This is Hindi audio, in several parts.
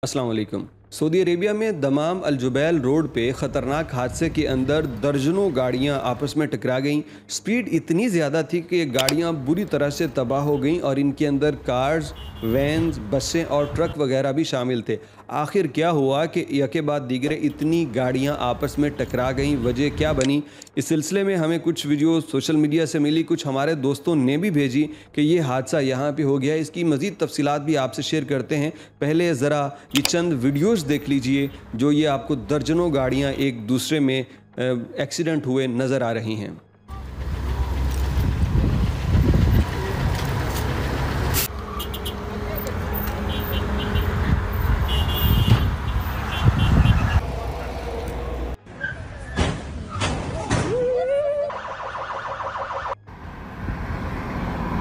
अस्सलाम वालेकुम। सऊदी अरेबिया में दमाम अल जुबैल रोड पे ख़तरनाक हादसे के अंदर दर्जनों गाड़ियां आपस में टकरा गईं। स्पीड इतनी ज़्यादा थी कि ये गाड़ियां बुरी तरह से तबाह हो गईं और इनके अंदर कार्स, वैन्स, बसें और ट्रक वगैरह भी शामिल थे। आखिर क्या हुआ कि यके बाद दीगरे इतनी गाड़ियां आपस में टकरा गईं, वजह क्या बनी? इस सिलसिले में हमें कुछ वीडियो सोशल मीडिया से मिली, कुछ हमारे दोस्तों ने भी भेजी कि ये हादसा यहाँ पे हो गया। इसकी मज़ीद तफसीलात भी आपसे शेयर करते हैं। पहले ज़रा ये चंद वीडियोज़ देख लीजिए जो ये आपको दर्जनों गाड़ियां एक दूसरे में एक्सीडेंट हुए नज़र आ रही हैं।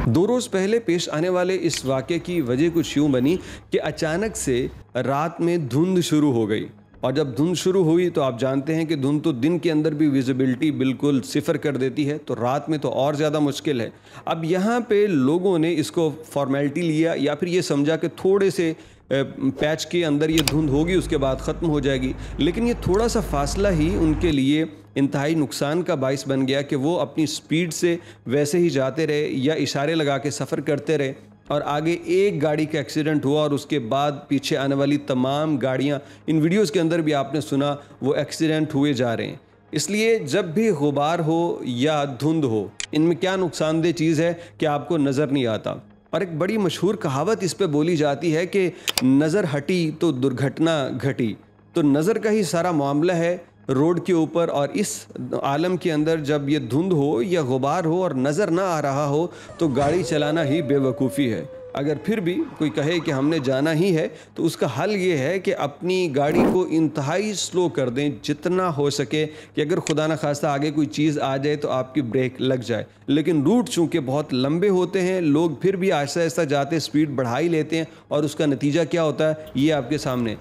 दो रोज़ पहले पेश आने वाले इस वाक़े की वजह कुछ यूँ बनी कि अचानक से रात में धुंध शुरू हो गई, और जब धुंध शुरू हुई तो आप जानते हैं कि धुंध तो दिन के अंदर भी विजिबिलिटी बिल्कुल सिफर कर देती है, तो रात में तो और ज़्यादा मुश्किल है। अब यहाँ पे लोगों ने इसको फॉर्मेलिटी लिया या फिर ये समझा कि थोड़े से पैच के अंदर ये धुंध होगी, उसके बाद ख़त्म हो जाएगी। लेकिन ये थोड़ा सा फासला ही उनके लिए इंतहाई नुकसान का बाइस बन गया कि वो अपनी स्पीड से वैसे ही जाते रहे या इशारे लगा के सफ़र करते रहे, और आगे एक गाड़ी का एक्सीडेंट हुआ और उसके बाद पीछे आने वाली तमाम गाड़ियां, इन वीडियोस के अंदर भी आपने सुना, वो एक्सीडेंट हुए जा रहे हैं। इसलिए जब भी गुबार हो या धुंध हो, इनमें क्या नुकसानदेह चीज़ है कि आपको नज़र नहीं आता। और एक बड़ी मशहूर कहावत इस पे बोली जाती है कि नज़र हटी तो दुर्घटना घटी। तो नज़र का ही सारा मामला है रोड के ऊपर, और इस आलम के अंदर जब ये धुंध हो या गुबार हो और नज़र ना आ रहा हो तो गाड़ी चलाना ही बेवकूफ़ी है। अगर फिर भी कोई कहे कि हमने जाना ही है तो उसका हल ये है कि अपनी गाड़ी को इंतहाई स्लो कर दें जितना हो सके, कि अगर खुदा न खास्ता आगे कोई चीज़ आ जाए तो आपकी ब्रेक लग जाए। लेकिन रूट चूँकि बहुत लंबे होते हैं, लोग फिर भी आहिस्ता आहिस्ता जाते स्पीड बढ़ा ही लेते हैं, और उसका नतीजा क्या होता है ये आपके सामने।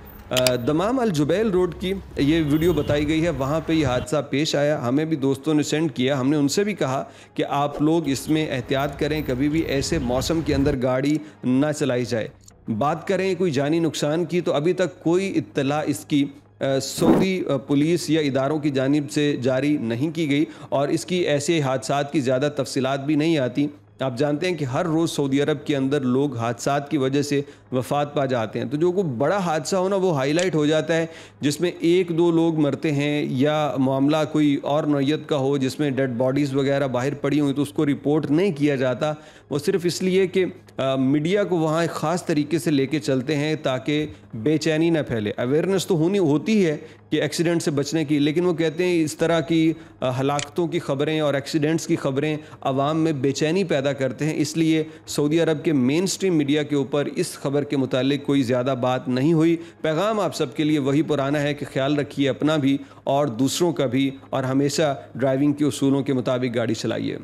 दमाम अल जुबैल रोड की ये वीडियो बताई गई है, वहाँ पे ये हादसा पेश आया। हमें भी दोस्तों ने सेंड किया, हमने उनसे भी कहा कि आप लोग इसमें एहतियात करें, कभी भी ऐसे मौसम के अंदर गाड़ी ना चलाई जाए। बात करें कोई जानी नुकसान की, तो अभी तक कोई इत्तला इसकी सऊदी पुलिस या इदारों की जानिब से जारी नहीं की गई, और इसकी ऐसे हादसात की ज़्यादा तफसीलात भी नहीं आती। आप जानते हैं कि हर रोज़ सऊदी अरब के अंदर लोग हादसात की वजह से वफ़ात पा जाते हैं, तो जो कोई बड़ा हादसा हो ना वो हाईलाइट हो जाता है, जिसमें एक दो लोग मरते हैं या मामला कोई और नौयत का हो जिसमें डेड बॉडीज़ वगैरह बाहर पड़ी हुई, तो उसको रिपोर्ट नहीं किया जाता। वो सिर्फ़ इसलिए कि मीडिया को वहाँ एक ख़ास तरीके से लेके चलते हैं ताकि बेचैनी ना फैले। अवेयरनेस तो होती है कि एक्सीडेंट से बचने की, लेकिन वो कहते हैं इस तरह की हलाकतों की ख़बरें और एक्सीडेंट्स की ख़बरें आवाम में बेचैनी पैदा करते हैं। इसलिए सऊदी अरब के मेन स्ट्रीम मीडिया के ऊपर इस खबर के मुतालिक कोई ज़्यादा बात नहीं हुई। पैगाम आप सबके लिए वही पुराना है कि ख्याल रखिए अपना भी और दूसरों का भी, और हमेशा ड्राइविंग के उसूलों के मुताबिक गाड़ी चलाइए।